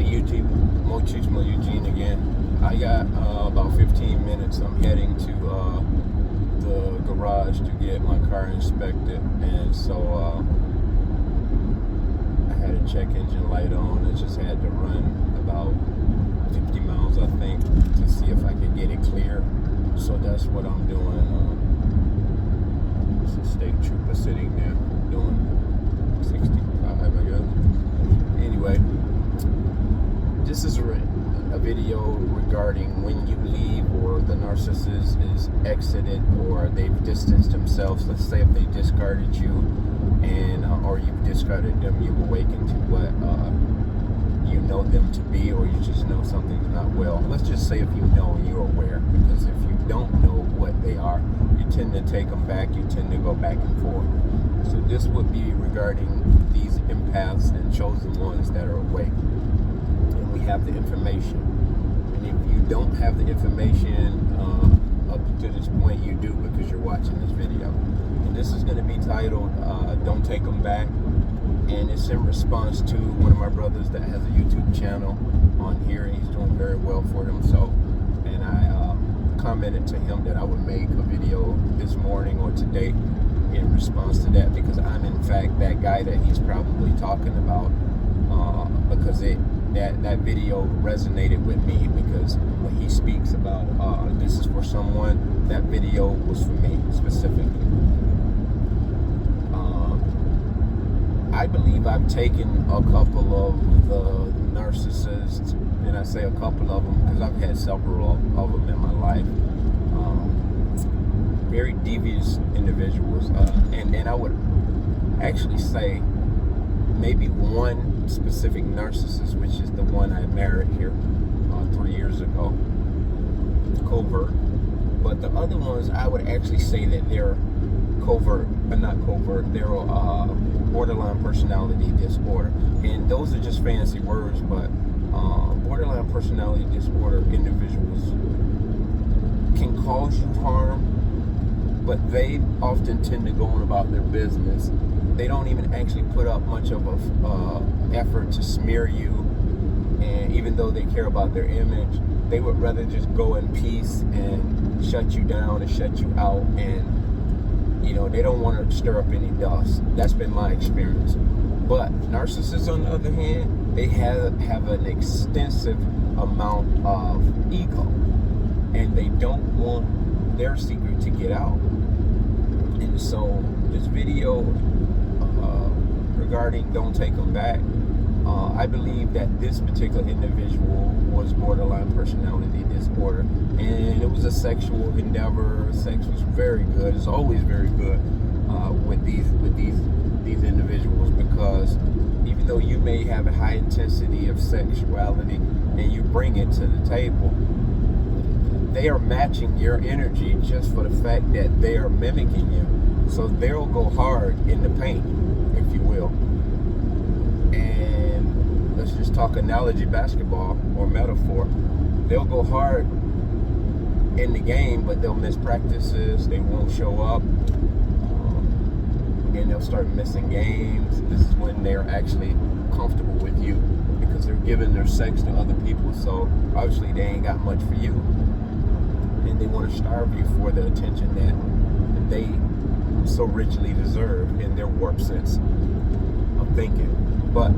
Machismo Eugene again. I got about 15 minutes. I'm heading to the garage to get my car inspected, and so I had a check engine light on. I just had to run about 50 miles, I think, to see if I could get it clear. So that's what I'm doing. There's a state trooper sitting there doing 65, I guess. Anyway, this is a video regarding when you leave, or the narcissist is exited, or they've distanced themselves. Let's say if they discarded you, and or you've discarded them, you awaken to what you know them to be, or you just know something's not well. Let's just say if you know, you're aware, because if you don't know what they are, you tend to take them back, you tend to go back and forth. So this would be regarding these empaths and chosen ones that are awake, and we have the information. And if you don't have the information up to this point, you do, because you're watching this video. And this is going to be titled Don't Take Them Back, and it's in response to one of my brothers that has a YouTube channel on here, and he's doing very well for himself. And I commented to him that I would make a video this morning or today in response to that, because I'm in fact that guy that he's probably talking about, because that video resonated with me, because when he speaks about this is for someone, that video was for me specifically. I believe I've taken a couple of the narcissists, and I say a couple of them because I've had several of them in my life. Very devious individuals, and I would actually say maybe one specific narcissist, which is the one I married here 3 years ago, covert. But the other ones, I would actually say that they're covert, but not covert. They're borderline personality disorder, and those are just fancy words. But borderline personality disorder individuals can cause you harm, but they often tend to go on about their business. They don't even actually put up much of a effort to smear you, and even though they care about their image, they would rather just go in peace and shut you down and shut you out, and they don't want to stir up any dust. That's been my experience. But narcissists, on the other hand, they have an extensive amount of ego, and they don't want their secret to get out. And so this video regarding Don't Take Them Back, I believe that this particular individual was borderline personality disorder, and it was a sexual endeavor. Sex was very good. It's always very good with these individuals, because even though you may have a high intensity of sexuality and you bring it to the table, they are matching your energy just for the fact that they are mimicking you. So they'll go hard in the paint, if you will. And let's just talk analogy basketball or metaphor. They'll go hard in the game, but they'll miss practices. They won't show up. Then they'll start missing games. This is when they're actually comfortable with you, because they're giving their sex to other people. So obviously they ain't got much for you, and they want to starve you for the attention that they so richly deserve in their warped sense of thinking. But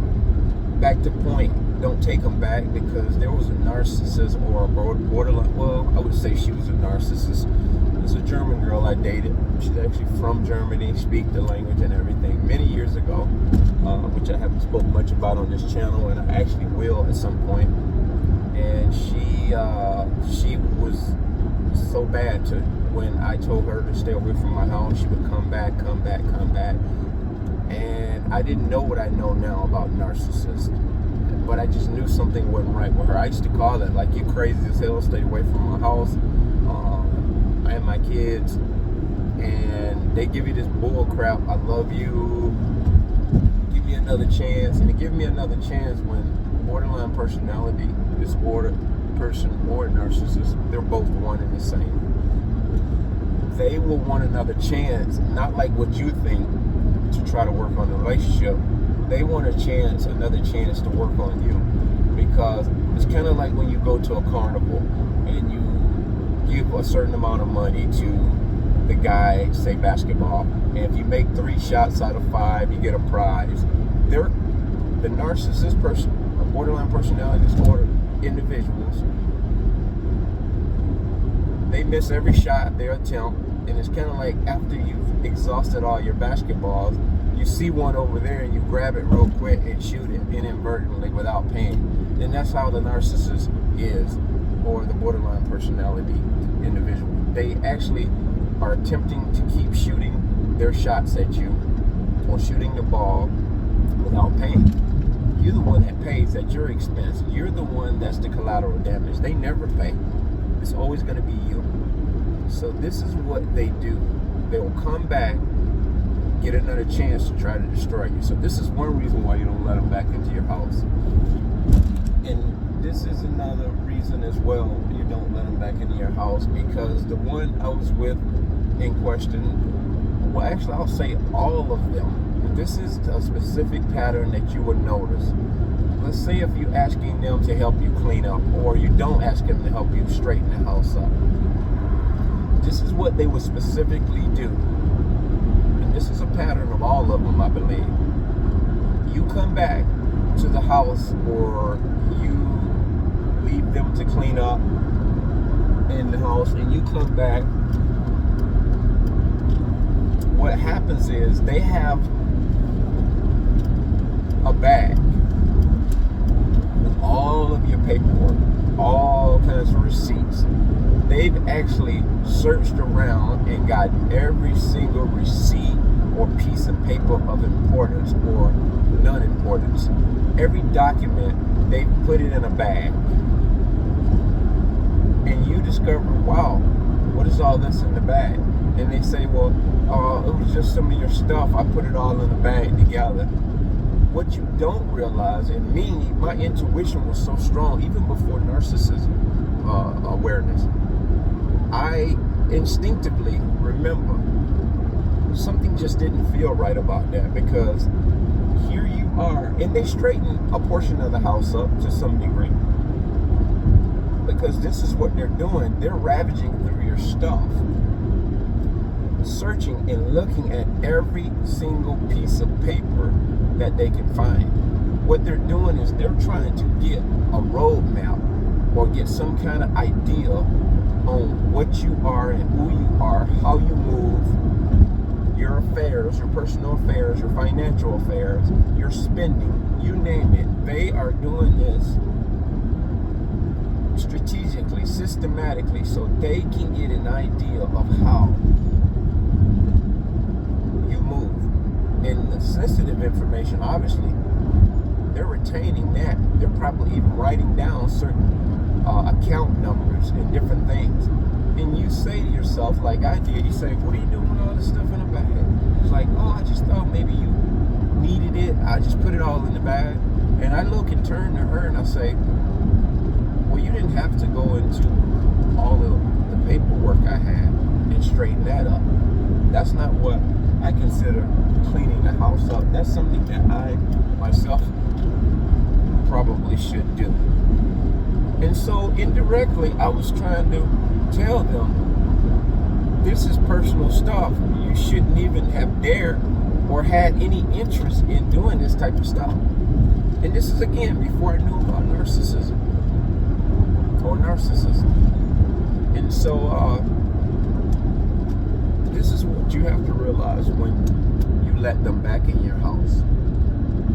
back to point, don't take them back, because there was a narcissist or a borderline, well, I would say she was a narcissist. It was a German girl I dated. She's actually from Germany, speak the language and everything, many years ago, which I haven't spoken much about on this channel, and I actually will at some point. And she was so bad to when I told her to stay away from my house, she would come back. And I didn't know what I know now about narcissists, but I just knew something wasn't right with her. I used to call it, like, you crazy as hell, stay away from my house. I and my kids, and they give you this bull crap, I love you, give me another chance. And to give me another chance, when borderline personality disorder person or narcissist, they're both one and the same. They will want another chance, not like what you think, to try to work on the relationship. They want another chance to work on you, because it's kind of like when you go to a carnival and you give a certain amount of money to the guy, say basketball, and if you make 3 shots out of 5, you get a prize. They're the narcissist person, or borderline personality disorder individuals. They miss every shot, their attempt, and it's kind of like after you've exhausted all your basketballs, you see one over there and you grab it real quick and shoot it inadvertently without pain. And that's how the narcissist is, or the borderline personality individual. They actually are attempting to keep shooting their shots at you or shooting the ball without pain. You're the one that pays at your expense. You're the one that's the collateral damage. They never pay. It's always going to be you. So this is what they do. They will come back, get another chance to try to destroy you. So this is one reason why you don't let them back into your house. And this is another reason as well you don't let them back into your house, because the one I was with in question, well, actually I'll say all of them. This is a specific pattern that you would notice. Let's say if you're asking them to help you clean up, or you don't ask them to help you straighten the house up. This is what they would specifically do. And this is a pattern of all of them, I believe. You come back to the house, or you leave them to clean up in the house, and you come back. What happens is they have a bag with all of your paperwork, all kinds of receipts. They've actually searched around and gotten every single receipt or piece of paper of importance or non-importance. Every document, they put it in a bag. And you discover, wow, what is all this in the bag? And they say, well, it was just some of your stuff. I put it all in a bag together. What you don't realize, and me, my intuition was so strong, even before narcissism awareness, I instinctively remember something just didn't feel right about that, because here you are, and they straighten a portion of the house up to some degree, because this is what they're doing. They're ravaging through your stuff, searching and looking at every single piece of paper that they can find. What they're doing is they're trying to get a roadmap or get some kind of idea on what you are and who you are, how you move, your affairs, your personal affairs, your financial affairs, your spending, you name it. They are doing this strategically, systematically, so they can get an idea of how you move. And the sensitive information, obviously, they're retaining that. They're probably even writing down certain account numbers and different things. And you say to yourself, like I did, you say, what are you doing with all this stuff in the bag? It's like, oh, I just thought maybe you needed it. I just put it all in the bag. And I look and turn to her and I say, well, you didn't have to go into all of the paperwork I had and straighten that up. That's not what I consider cleaning the house up. That's something that I myself probably should do. And so indirectly, I was trying to tell them, this is personal stuff. You shouldn't even have dared or had any interest in doing this type of stuff. And this is, again, before I knew about narcissism or narcissism. And so this is what you have to realize when you let them back in your house.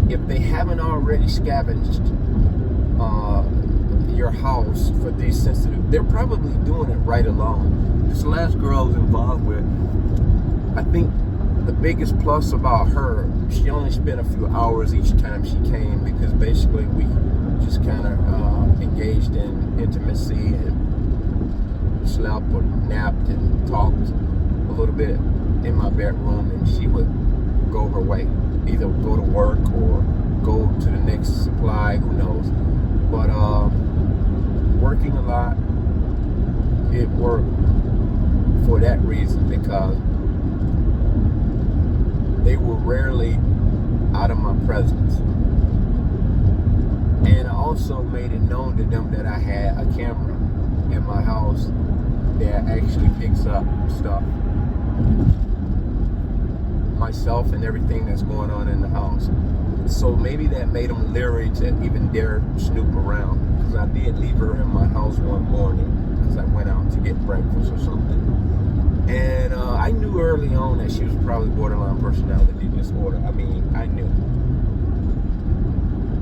If they haven't already scavenged your house for these sensitive, they're probably doing it right along. This last girl I was involved with, I think the biggest plus about her, she only spent a few hours each time she came, because basically we just kind of engaged in intimacy and slept or napped and talked a little bit in my bedroom, and she would go her way, either go to work or go to the next supply, who knows. But working a lot, it worked for that reason, because they were rarely out of my presence. And I also made it known to them that I had a camera in my house that actually picks up stuff, myself and everything that's going on in the house. So maybe that made them leery to even dare snoop around, because I did leave her in my house one morning because I went out to get breakfast or something. And I knew early on that she was probably borderline personality disorder. I mean, I knew.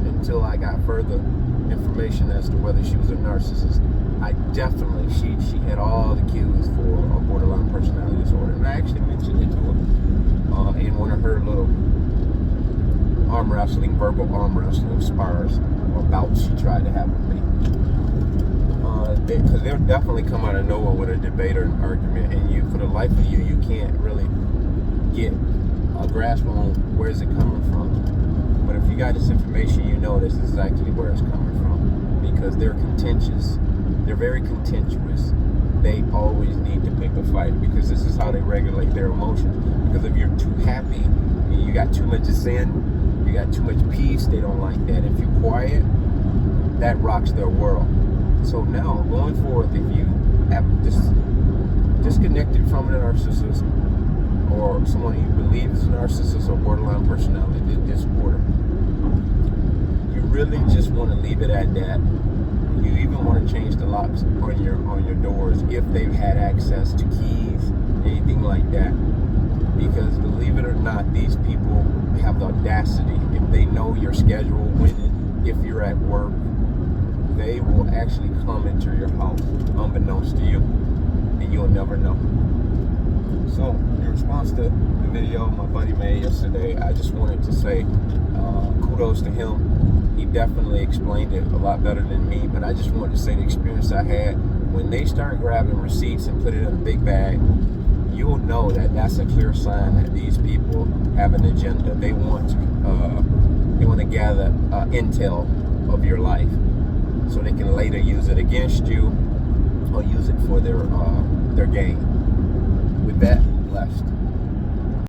Until I got further information as to whether she was a narcissist. I definitely, she had all the cues for a borderline personality disorder. And I actually mentioned it to her in one of her little verbal arm wrestling spars or bouts she tried to have with me. Because they'll definitely come out of nowhere with a debate or an argument, and for the life of you, you can't really get a grasp on where's it coming from. But if you got this information, you know this is actually where it's coming from, because they're contentious. They're very contentious. They always need to pick a fight, because this is how they regulate their emotions. Because if you're too happy, you got too much sin, you got too much peace, they don't like that. If you're quiet, that rocks their world. So now, going forward, if you have disconnected from a narcissist, or someone you believe is a narcissist or borderline personality disorder, you really just want to leave it at that. You even want to change the locks on your doors if they've had access to keys, anything like that. Because believe it or not, these people have the audacity. If they know your schedule, if you're at work, they will actually come into your house unbeknownst to you, and you'll never know. So, in response to the video my buddy made yesterday, I just wanted to say kudos to him. He definitely explained it a lot better than me, but I just wanted to say the experience I had. When they start grabbing receipts and put it in a big bag, you'll know that that's a clear sign that these people have an agenda. They want to gather intel of your life, so they can later use it against you or use it for their gain. With that, blessed.